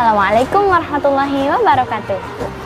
Assalamualaikum warahmatullahi wabarakatuh.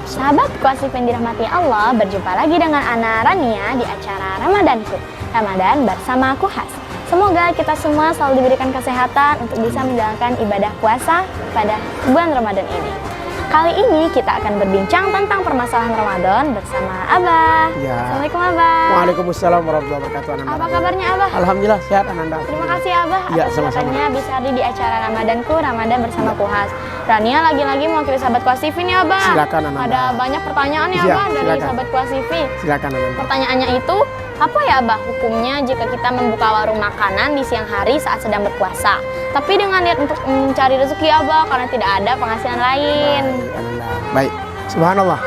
Sahabat Kuasif yang dirahmati Allah, berjumpa lagi dengan Ana Rania di acara Ramadanku, Ramadan bersama Kuhas. Semoga kita semua selalu diberikan kesehatan untuk bisa menjalankan ibadah puasa pada bulan Ramadan ini. Kali ini kita akan berbincang tentang permasalahan Ramadan bersama Abah. Ya. Assalamualaikum Abah. Waalaikumsalam warahmatullahi wabarakatuh. Ananda. Apa kabarnya Abah? Alhamdulillah sehat Ananda. Terima kasih Abah Ya, atas sama-sama. kedatangannya bisa hadir di acara Ramadanku, Ramadan bersama Kuhas. Rania lagi-lagi mewakili sahabat Kuasifin ya Abah. Silakan Ananda. Ada banyak pertanyaan ya Iya, Abah dari silakan. sahabat Kuasifin. Silakan Ananda. Pertanyaannya itu, apa ya Abah hukumnya jika kita membuka warung makanan di siang hari saat sedang berpuasa, tapi dengan niat untuk mencari rezeki Abah karena tidak ada penghasilan lain? Baik, Ananda. Baik. Subhanallah.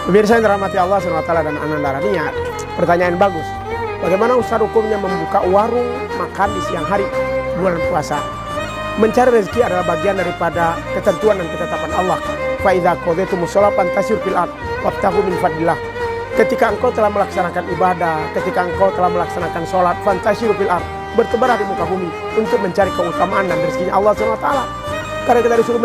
Pemirsa yang dirahmati Allah SWT dan Ananda Rania, pertanyaan bagus. Bagaimana Ustaz hukumnya membuka warung makan di siang hari bulan puasa? Mencari rezeki adalah bagian daripada ketentuan dan ketetapan Allah. Fa idza qadaytumus sholata fantashir fil ard wabtaghu min fadlillah. Ketika engkau telah melaksanakan ibadah, ketika engkau telah melaksanakan sholat, fantashir fil ard, bertebaran di muka bumi untuk mencari keutamaan dan rezekinya Allah SWT. Karena kita disuruh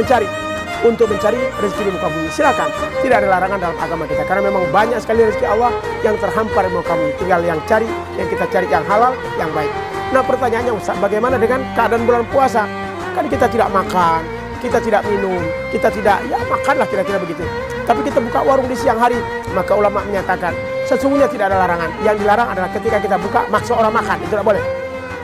untuk mencari rezeki di muka bumi. Silakan, tidak ada larangan dalam agama kita. Karena memang banyak sekali rezeki Allah yang terhampar di muka bumi. Tinggal yang kita cari yang halal, yang baik. Nah pertanyaannya Ustaz, bagaimana dengan keadaan bulan puasa? Kan kita tidak makan, kita tidak minum, kita tidak, ya makanlah kira-kira begitu. Tapi kita buka warung di siang hari, maka ulama menyatakan sesungguhnya tidak ada larangan. Yang dilarang adalah ketika kita buka maksa orang makan, itu tidak boleh.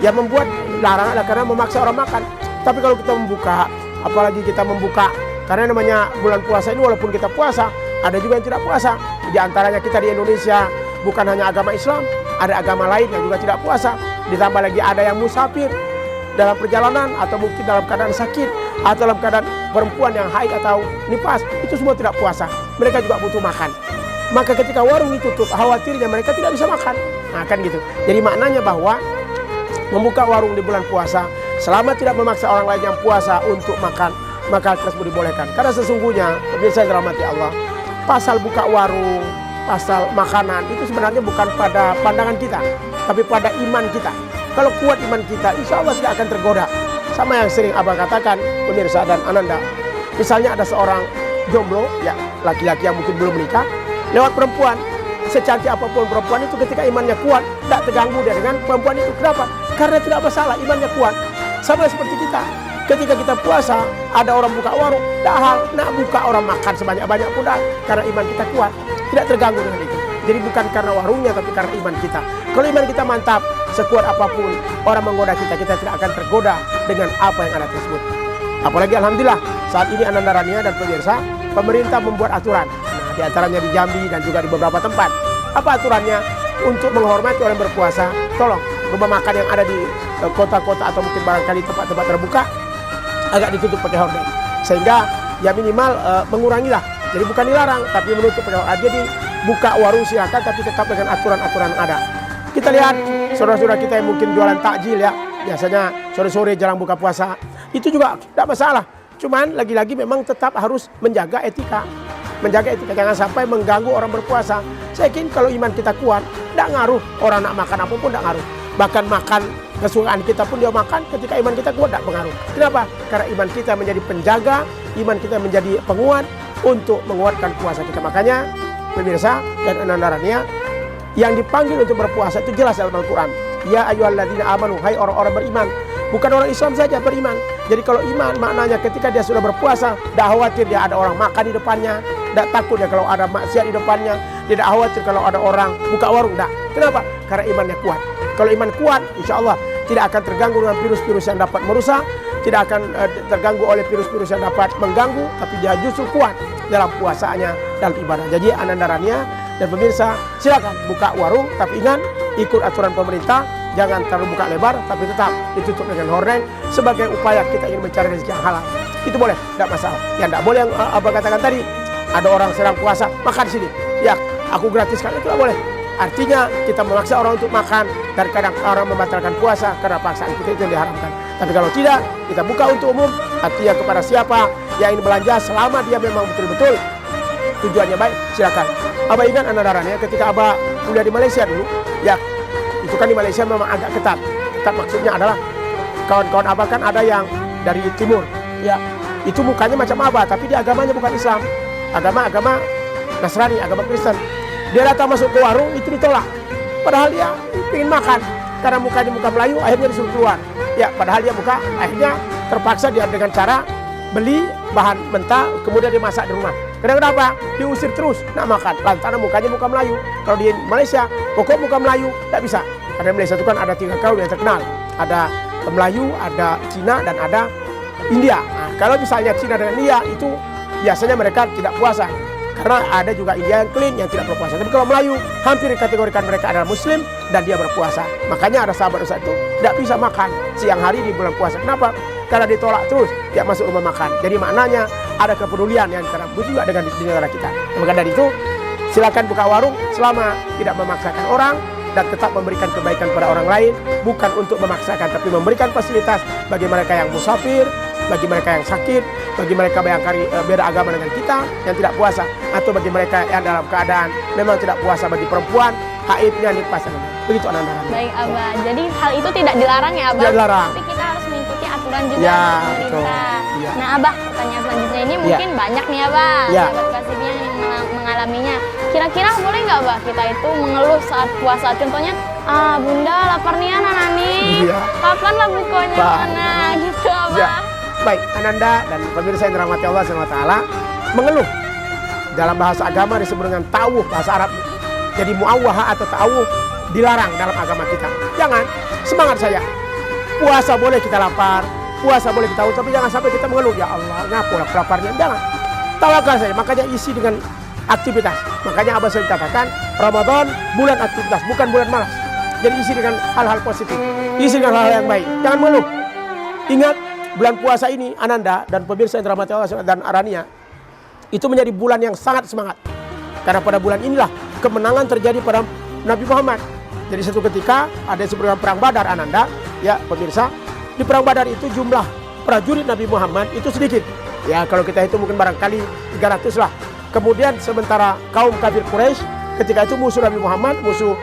Yang membuat larangan adalah karena memaksa orang makan. Tapi kalau kita membuka, apalagi kita membuka, karena namanya bulan puasa ini walaupun kita puasa, ada juga yang tidak puasa. Di antaranya kita di Indonesia bukan hanya agama Islam, ada agama lain yang juga tidak puasa. Ditambah lagi ada yang musafir dalam perjalanan atau mungkin dalam keadaan sakit atau dalam keadaan perempuan yang haid atau nifas, itu semua tidak puasa. Mereka juga butuh makan. Maka ketika warung ditutup, khawatirnya mereka tidak bisa makan. Nah kan gitu. Jadi maknanya bahwa membuka warung di bulan puasa selama tidak memaksa orang lain yang puasa untuk makan, maka tersebut dibolehkan. Karena sesungguhnya, pemirsa yang dirahmati Allah, pasal buka warung, pasal makanan itu sebenarnya bukan pada pandangan kita, tapi pada iman kita. Kalau kuat iman kita, insya Allah tidak akan tergoda. Sama yang sering Abah katakan, pemirsa dan Ananda. Misalnya ada seorang jomblo, ya laki-laki yang mungkin belum menikah, lewat perempuan. Secantik apapun perempuan itu, ketika imannya kuat, tidak terganggu dia dengan perempuan itu. Kenapa? Karena tidak masalah, imannya kuat. Sama seperti kita. Ketika kita puasa, ada orang buka warung, tak hal, nak buka orang makan sebanyak-banyak pun dah, karena iman kita kuat, tidak terganggu dengan itu. Jadi bukan karena warungnya, tapi karena iman kita. Kalau iman kita mantap, sekuat apapun orang menggoda kita, kita tidak akan tergoda dengan apa yang ada tersebut. Apalagi alhamdulillah, saat ini Ananda Rania dan pemirsa, pemerintah membuat aturan. Nah, di antaranya di Jambi dan juga di beberapa tempat. Apa aturannya? Untuk menghormati orang berpuasa, tolong rumah makan yang ada di kota-kota atau mungkin barangkali tempat-tempat terbuka, agak ditutup pakai horden, sehingga ya minimal mengurangilah. Jadi bukan dilarang, tapi menutup pakai horden. Jadi buka warung silakan, tapi tetap dengan aturan-aturan yang ada. Kita lihat saudara-saudara kita yang mungkin jualan takjil ya, biasanya sore-sore jelang buka puasa, itu juga tidak masalah. Cuman lagi-lagi memang tetap harus menjaga etika. Menjaga etika, jangan sampai mengganggu orang berpuasa. Saya yakin kalau iman kita kuat, tidak ngaruh orang nak makan apapun, tidak ngaruh. Bahkan makan kesukaan kita pun dia makan, ketika iman kita kuat tidak pengaruh. Kenapa? Karena iman kita menjadi penjaga, iman kita menjadi penguat untuk menguatkan puasa kita. Makanya pemirsa dan Ananda Rania, yang dipanggil untuk berpuasa itu jelas dalam Al-Quran. Ya ayyuhalladzina amanu, hai orang-orang beriman. Bukan orang Islam saja beriman. Jadi kalau iman maknanya ketika dia sudah berpuasa, tidak khawatir dia ada orang makan di depannya, tidak takut dia kalau ada maksiat di depannya, tidak khawatir kalau ada orang buka warung, tidak. Kenapa? Karena imannya kuat. Kalau iman kuat, insya Allah tidak akan terganggu dengan virus-virus yang dapat merusak, tidak akan terganggu oleh virus-virus yang dapat mengganggu, tapi dia justru kuat dalam puasanya, dalam ibadah. Jadi Ananda Rania dan pemirsa, silakan buka warung, tapi ingat ikut aturan pemerintah. Jangan terlalu buka lebar, tapi tetap ditutup dengan horden sebagai upaya kita ingin mencari rezeki yang halal. Itu boleh, tidak masalah. Yang tidak boleh yang Abah katakan tadi, ada orang sedang puasa, makan di sini. Ya, aku gratiskan, itu tidak boleh. Artinya kita memaksa orang untuk makan, dan kadang orang membatalkan puasa karena paksaan kita, itu yang diharamkan. Tapi kalau tidak, kita buka untuk umum, artinya kepada siapa yang ingin belanja selama dia memang betul-betul tujuannya baik, silakan. Abah ingat Ananda Rania ketika Abah kuliah di Malaysia dulu, ya itu kan di Malaysia memang agak ketat. Ketat maksudnya adalah kawan-kawan Abah kan ada yang dari timur, ya itu mukanya macam Abah, tapi dia agamanya bukan Islam, agama Nasrani, agama Kristen. Dia datang masuk ke warung, itu ditolak. Padahal dia ingin makan, karena mukanya muka Melayu, akhirnya disuruh keluar. Ya, padahal dia buka, akhirnya terpaksa dia dengan cara beli bahan mentah, kemudian dimasak di rumah. Kenapa? Diusir terus, nak makan. Lantaran mukanya muka Melayu. Kalau di Malaysia, pokok muka Melayu, tidak bisa. Karena Malaysia itu kan ada 3 kaum yang terkenal. Ada Melayu, ada Cina, dan ada India. Nah, kalau misalnya Cina dan India itu biasanya mereka tidak puasa. Karena ada juga India yang clean, yang tidak berpuasa. Tapi kalau Melayu, hampir dikategorikan mereka adalah Muslim dan dia berpuasa. Makanya ada sahabat Ustaz itu tidak bisa makan siang hari di bulan puasa. Kenapa? Karena ditolak terus, tidak masuk rumah makan. Jadi maknanya ada kepedulian yang terhadap juga dengan di negara kita. Maka dari itu, silakan buka warung selama tidak memaksakan orang dan tetap memberikan kebaikan pada orang lain, bukan untuk memaksakan, tapi memberikan fasilitas bagi mereka yang musafir, bagi mereka yang sakit, bagi mereka yang beda agama dengan kita yang tidak puasa, atau bagi mereka yang dalam keadaan memang tidak puasa, bagi perempuan haidnya nifas. Begitu Ananda. Baik Abah, jadi hal itu tidak dilarang ya Abah? Tidak dilarang. Tapi kita harus mengikuti aturan juga Ya, dari betul. pemerintah. Ya. Nah Abah, pertanyaan selanjutnya ini mungkin banyak nih Abah, Ya. sahabat kasihnya yang mengalaminya. Kira-kira boleh nggak Abah kita itu mengeluh saat puasa? Contohnya, bunda lapar nih Nani, Iya. kapan lah bukanya Bah. mana gitu Abah. Ya. Baik, Ananda dan pemirsa yang dirahmati Allah SWT, mengeluh dalam bahasa agama disebut dengan ta'awuh, bahasa Arab. Jadi mu'awwaha atau ta'awuh dilarang dalam agama kita. Jangan, semangat saya. Puasa boleh kita lapar, puasa boleh kita tapi jangan sampai kita mengeluh, ya Allah, ngapalah laparnya. Jangan. Tawakal saja, makanya isi dengan aktivitas. Makanya Abah sering katakan, Ramadan bulan aktivitas, bukan bulan malas. Jadi isi dengan hal-hal positif, isi dengan hal-hal yang baik. Jangan mengeluh. Ingat, bulan puasa ini, Ananda dan pemirsa yang dirahmati Allah dan Arania, itu menjadi bulan yang sangat semangat. Karena pada bulan inilah kemenangan terjadi pada Nabi Muhammad. Jadi satu ketika ada yang disebut dengan perang Badar, Ananda, ya pemirsa, di perang Badar itu jumlah prajurit Nabi Muhammad itu sedikit. Ya kalau kita itu mungkin barangkali 300 lah. Kemudian sementara kaum kafir Quraisy ketika itu musuh Nabi Muhammad, musuh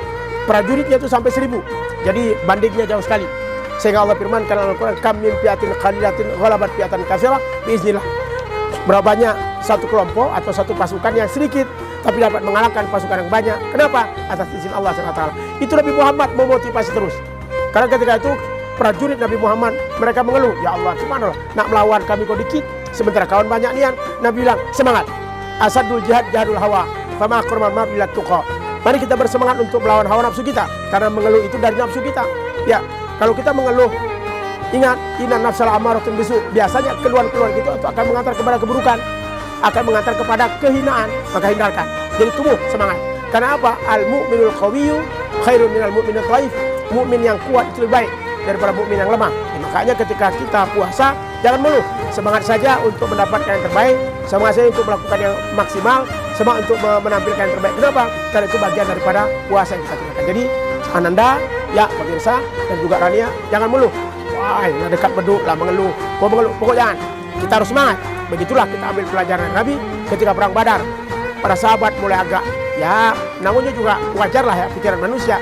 prajuritnya itu sampai 1000. Jadi bandingnya jauh sekali. Sehingga Allah firmankan dalam Al-Quran, kam min fiatin qalilatin ghalabat fiatan katsirah biiznillah. Berapa banyak satu kelompok atau satu pasukan yang sedikit tapi dapat mengalahkan pasukan yang banyak. Kenapa? Atas izin Allah SWT. Itu Nabi Muhammad memotivasi terus. Karena ketika itu prajurit Nabi Muhammad mereka mengeluh, ya Allah, gimana nak melawan kami kok dikit, sementara kawan banyak nian. Nabi bilang, semangat. Asadul jihad jihadul hawa, fama akramal mar'i ila tuqa. Mari kita bersemangat untuk melawan hawa nafsu kita, karena mengeluh itu dari nafsu kita. Ya, kalau kita mengeluh, ingat, inna nafsal amaratun bisu. Biasanya keluhan-keluhan itu akan mengantar kepada keburukan, akan mengantar kepada kehinaan, maka hindarkan. Jadi tumbuh semangat. Karena apa? Al-mu'minul qawiyyu khairun minal mu'minil dhaif. Mukmin yang kuat itu lebih baik daripada mukmin yang lemah. Makanya ketika kita puasa, jangan mengeluh. Semangat saja untuk mendapatkan yang terbaik, semangat saja untuk melakukan yang maksimal, semangat untuk menampilkan yang terbaik. Kenapa? Karena itu bagian daripada puasa yang kita tunaikan. Jadi Ananda, ya pemirsa dan juga Rania, jangan mengeluh. Wah, dekat beduk lah mengeluh. Kau mengeluh, pokok jangan. Kita harus semangat. Begitulah kita ambil pelajaran Nabi ketika perang Badar. Para sahabat mulai agak, ya namanya juga wajar lah ya pikiran manusia.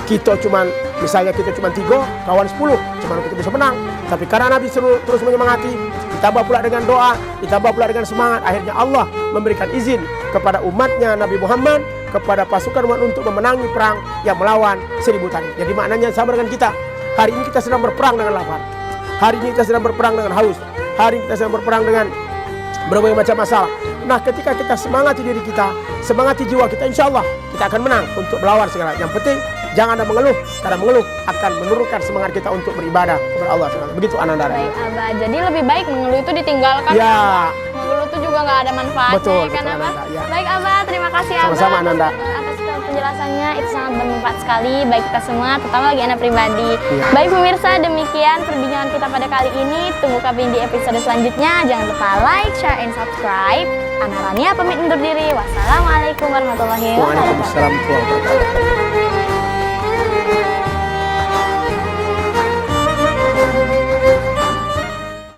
Kita cuman, misalnya kita cuma 3, kawan 10, cuman kita bisa menang. Tapi karena Nabi terus menyemangati, ditambah pula dengan doa, ditambah pula dengan semangat, akhirnya Allah memberikan izin kepada umatnya Nabi Muhammad, kepada pasukan umat untuk memenangi perang yang melawan 1000 tadi. Jadi maknanya sama dengan kita. Hari ini kita sedang berperang dengan lapar. Hari ini kita sedang berperang dengan haus. Hari ini kita sedang berperang dengan berbagai macam masalah. Nah, ketika kita semangati diri kita, semangati jiwa kita, insya Allah kita akan menang untuk melawan segala. Yang penting jangan ada mengeluh, karena mengeluh akan menurunkan semangat kita untuk beribadah kepada Allah. Begitu Ananda. Baik Abah, jadi lebih baik mengeluh itu ditinggalkan. Ya. Mengeluh itu juga nggak ada manfaatnya, Betul, kan betul, Abah? Ananda, ya. Baik Abah, terima kasih Abah. Sama-sama, Ananda. Atas penjelasannya itu sangat bermanfaat sekali bagi kita semua, terutama bagi Anda pribadi. Ya. Baik pemirsa, demikian perbincangan kita pada kali ini. Tunggu kami di episode selanjutnya. Jangan lupa like, share, and subscribe. Ana Rania pamit undur diri. Wassalamualaikum warahmatullahi wabarakatuh. Waalaikumsalam warahmatullahi wabarakatuh.